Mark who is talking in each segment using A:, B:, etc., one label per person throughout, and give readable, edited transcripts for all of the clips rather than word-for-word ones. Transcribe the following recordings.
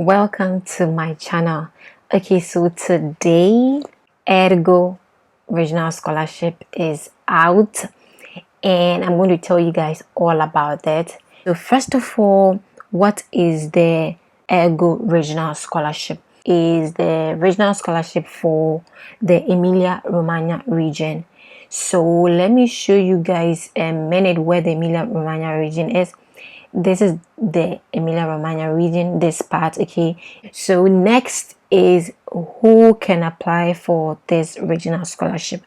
A: Welcome to my channel. Okay, so today Ergo Regional Scholarship is out and I'm going to tell you guys all about it. So first of all, what is the Ergo Regional Scholarship? Is the regional scholarship for the Emilia Romagna region. So let me show you guys a minute where the Emilia Romagna region is. This is the Emilia Romagna region, this part. Okay, so next is who can apply for this regional scholarship.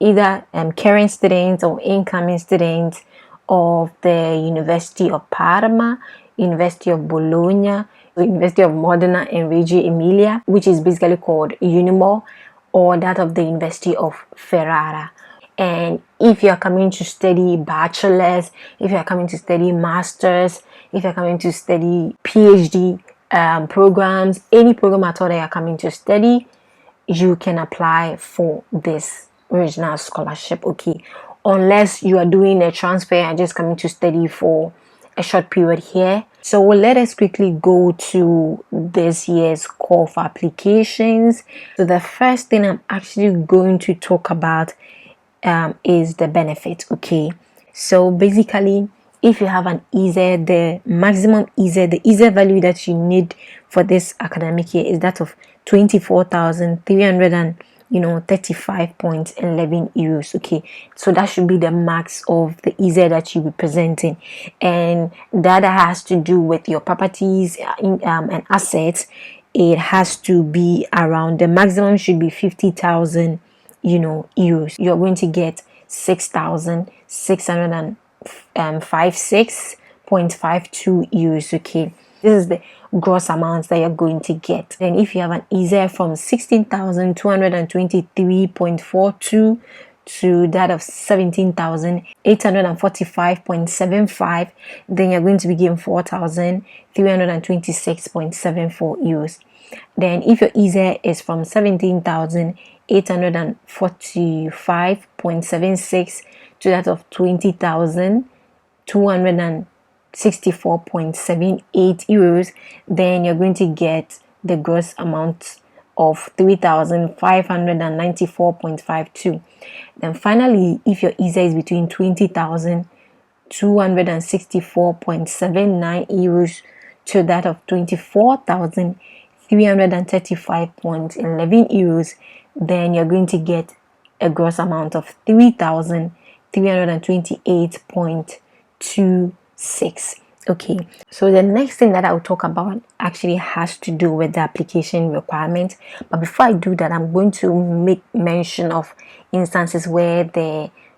A: Either current students or incoming students of the University of Parma, University of Bologna, University of Modena and Reggio Emilia, which is basically called UNIMORE, or that of the University of Ferrara. And if you're coming to study bachelor's, if you're coming to study master's, if you're coming to study PhD programs, any program at all that you're coming to study, you can apply for this regional scholarship. Okay, unless you are doing a transfer and just coming to study for a short period here. So let us quickly go to this year's call for applications. So the first thing I'm actually going to talk about is the benefit. Okay, so basically if you have an ISEE, the maximum ISEE, the ISEE value that you need for this academic year is that of 24,335.11 euros. Okay, so that should be the max of the ISEE that you'll be presenting, and that has to do with your properties and assets. It has to be around, the maximum should be 50,000 euros. You're going to get 6,656.52 euros. Okay, this is the gross amount that you're going to get. Then if you have an ISEE from 16,223.42 to that of 17,845.75, then you're going to be given 4,326.74 euros. Then if your ISEE is from 17,845.76 to that of 20,264.78 euros, then you're going to get the gross amount of 3,594.52. Then finally, if your ISEE is between 20,264.79 euros to that of 24,335.11 euros, then you're going to get a gross amount of 3,328.26. Okay, so the next thing that I'll talk about actually has to do with the application requirements. But before I do that, I'm going to make mention of instances where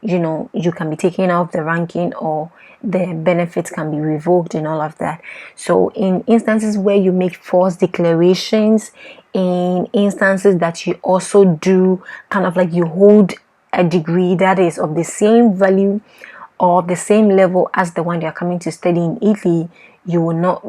A: you can be taken off the ranking or the benefits can be revoked and all of that. So in instances where you make false declarations, in instances that you also do kind of like you hold a degree that is of the same value or the same level as the one you're coming to study in Italy, you will not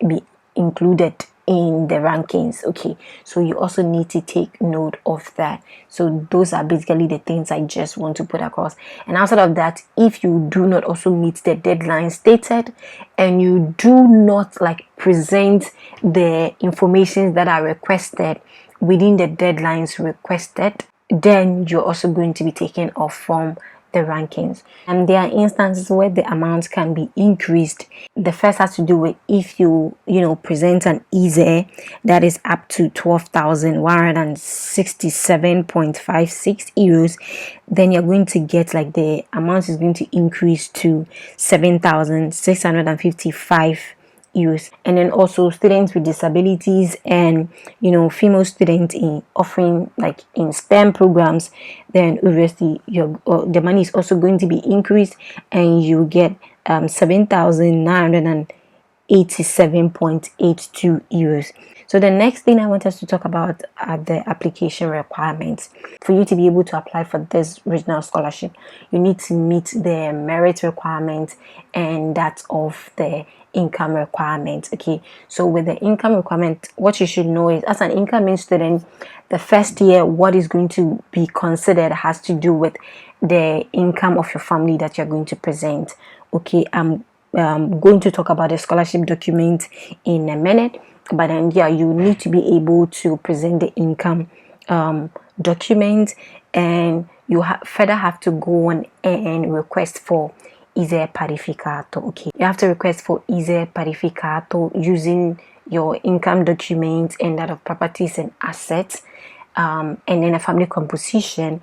A: be included in the rankings. Okay, so you also need to take note of that. So those are basically the things I just want to put across. And outside of that, if you do not also meet the deadline stated and you do not present the information that are requested within the deadlines requested, then you're also going to be taken off from the rankings. And there are instances where the amount can be increased. The first has to do with if you present an ISEE that is up to 12,167.56 euros, then you're going to get the amount is going to increase to 7,655 euros. And then also students with disabilities and female students in offering in STEM programs, then obviously the money is also going to be increased and you get 7,987.82 euros. So the next thing I want us to talk about are the application requirements. For you to be able to apply for this regional scholarship, you need to meet the merit requirement and that of the income requirement. Okay, so with the income requirement, what you should know is, as an incoming student, the first year, what is going to be considered has to do with the income of your family that you're going to present. Okay, I'm going to talk about the scholarship document in a minute. but then yeah, you need to be able to present the income document, and you further have to go on and request for ISEE parificato. Okay, you have to request for ISEE parificato using your income document and that of properties and assets, and then a family composition.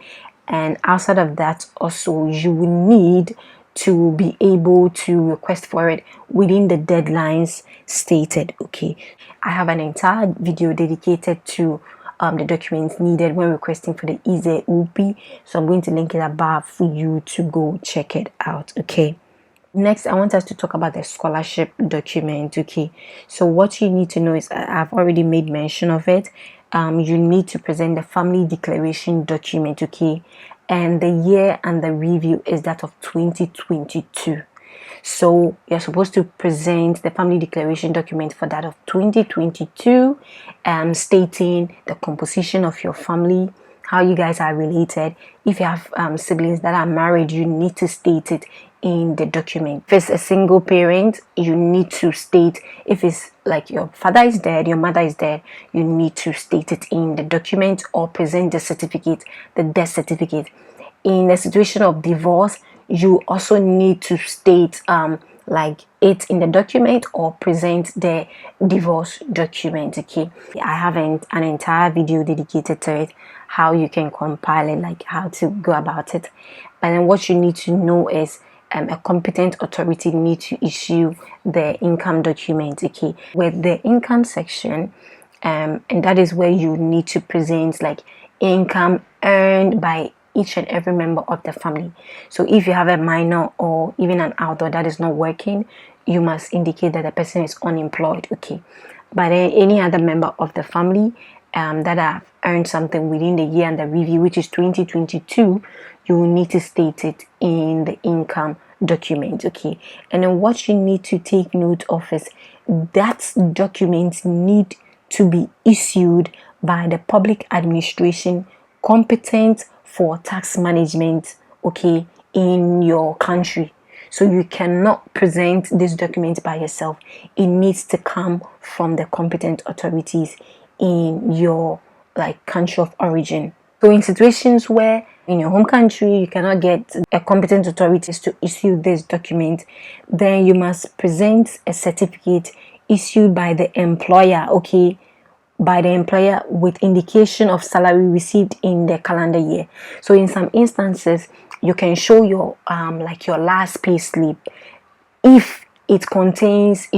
A: And outside of that, also you will need to be able to request for it within the deadlines stated. Okay, I have an entire video dedicated to the documents needed when requesting for the Iseeup, so I'm going to link it above for you to go check it out. Okay, next I want us to talk about the scholarship document. Okay, so what you need to know is, I've already made mention of it, you need to present the family declaration document. Okay, and the year and the review is that of 2022. So you're supposed to present the family declaration document for that of 2022, stating the composition of your family, how you guys are related. If you have siblings that are married, you need to state it in the document. If it's a single parent, you need to state. If it's like your father is dead, your mother is dead, you need to state it in the document or present the certificate, the death certificate. In the situation of divorce, you also need to state like it in the document or present the divorce document. Okay, I have an entire video dedicated to it, how you can compile it, like how to go about it. And then what you need to know is a competent authority need to issue the income document. Okay, with the income section, and that is where you need to present like income earned by each and every member of the family. So if you have a minor or even an adult that is not working, you must indicate that the person is unemployed. Okay, but then any other member of the family that have earned something within the year and the review, which is 2022, you will need to state it in the income document. Okay, and then what you need to take note of is that documents need to be issued by the public administration competent for tax management, okay, in your country. So you cannot present this document by yourself. It needs to come from the competent authorities in your like country of origin. So in situations where in your home country you cannot get a competent authorities to issue this document, then you must present a certificate issued by the employer, okay, by the employer with indication of salary received in the calendar year. So in some instances, you can show your like your last pay slip if it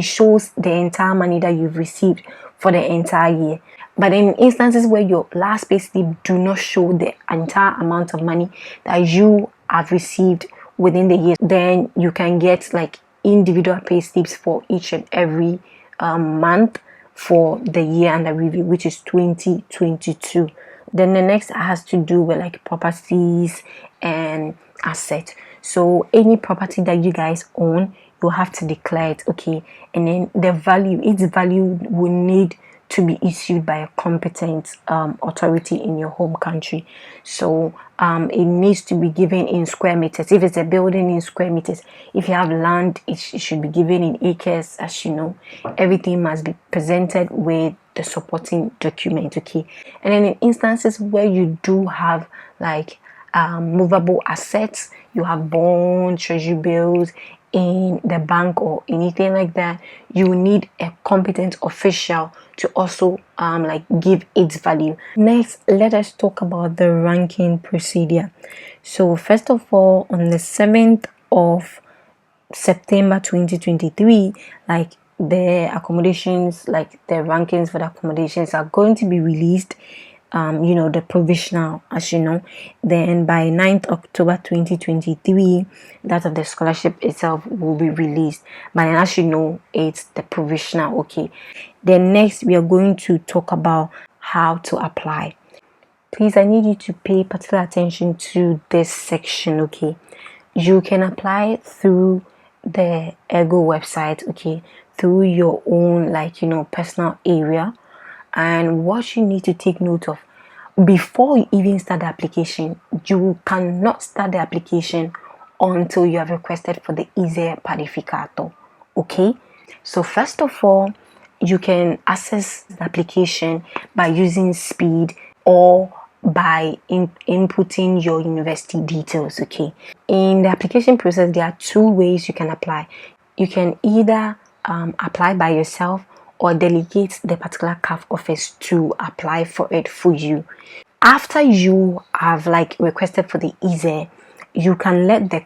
A: shows the entire money that you've received for the entire year. But in instances where your last pay slip do not show the entire amount of money that you have received within the year, then you can get like individual pay slips for each and every month for the year under review, which is 2022. Then the next has to do with like properties and assets. So any property that you guys own, you have to declare it. Okay, and then the value, its value will need to be issued by a competent authority in your home country. So it needs to be given in square meters. If it's a building, in square meters. If you have land, it should be given in acres. As you know, everything must be presented with the supporting document. Okay, and then in instances where you do have like movable assets, you have bonds, treasury bills in the bank or anything like that, you need a competent official to also like give its value. Next, let us talk about the ranking procedure. So first of all, on the 7th of September 2023, like the accommodations, like the rankings for the accommodations are going to be released, you know, the provisional, as you know. Then by 9th October 2023, that of the scholarship itself will be released. But as you know, it's the provisional. Okay, then next we are going to talk about how to apply. Please, I need you to pay particular attention to this section. Okay, you can apply through the Ergo website, okay, through your own, like, you know, personal area. And what you need to take note of, before you even start the application, you cannot start the application until you have requested for the ISEE parificato. Okay, so first of all, you can access the application by using speed or by inputting your university details. Okay, in the application process there are two ways you can apply. You can either apply by yourself or delegate the particular CAF office to apply for it for you. After you have like requested for the ISEE, you can let the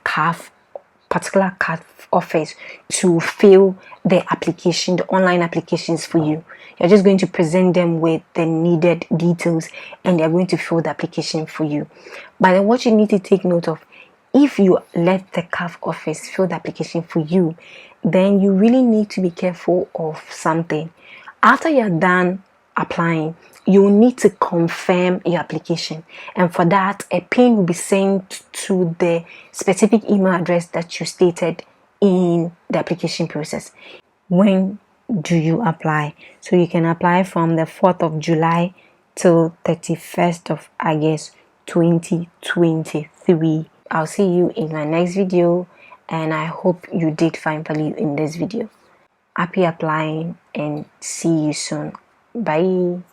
A: particular CAF office to fill the application, the online applications for you. You're just going to present them with the needed details and they're going to fill the application for you. But then what you need to take note of, if you let the CAF office fill the application for you, then you really need to be careful of something. After you're done applying, you will need to confirm your application, and for that a pin will be sent to the specific email address that you stated in the application process. When do you apply? So you can apply from the 4th of July till 31st of August 2023. I'll see you in my next video, and I hope you did find value in this video. Happy applying and see you soon. Bye.